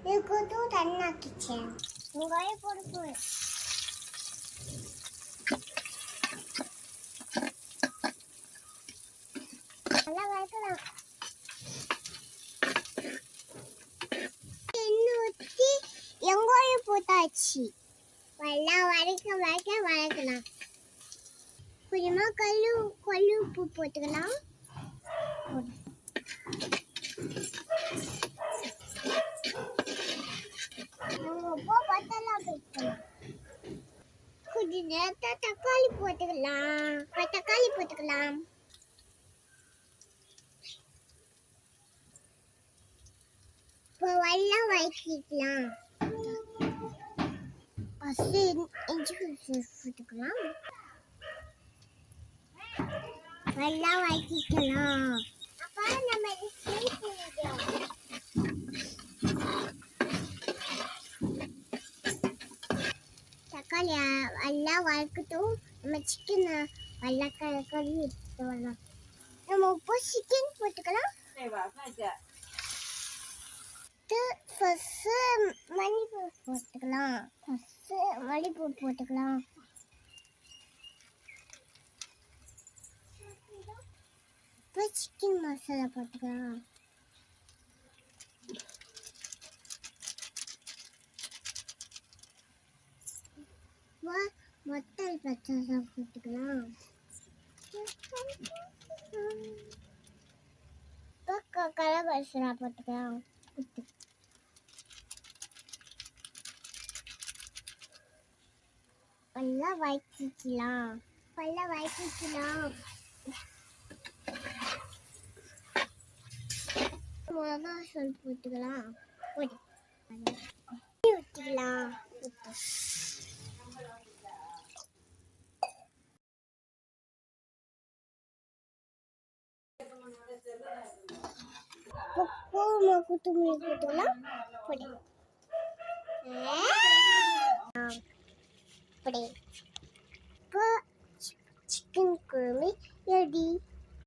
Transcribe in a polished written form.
이것도 단나 키친. 이거에 보르보르. 올라갈까나? இன்னொத்தி எங்கோய் போட்டாச்சு. வளர்க்கலாம். கொஞ்சமா கல்லு உப்பு போட்டுக்கலாம். உப்பு பத்தலாம் போட்டுக்கலாம். கொஞ்ச நேரத்தை தக்காளி போட்டுக்கலாம். இப்போ எல்லாம் வதக்கிக்கலாம். ஃபர்ஸ்ட் இஞ்சி போட்டுக்கலாம். எல்லாம் வதக்கிக்கலாம். அப்புறம் நம்ம தக்காளி எல்லாம் வதக்கட்டும். நம்ம சிக்கன் எல்லாம் கழுவி எடுத்துட்டு வரலாம். நம்ம உப்பு சிக்கன் போட்டுக்கலாம். மல்லிப்பூ போட்டுக்கலாம். இப்போ சிக்கன் மசாலா போட்டுக்கலாம். மொத்தல் பச்சை போட்டுக்கலாம். இப்போ கலர் மசாலா போட்டுக்கலாம். எல்லாம் வதக்கிக்கலாம். மிளகா தூள் போட்டுக்கலாம். ஊற்றிக்கலாம். கொத்தமல்லி போட்டுக்கலாம். இப்போ சிக்கன் குழம்பு ரெடி.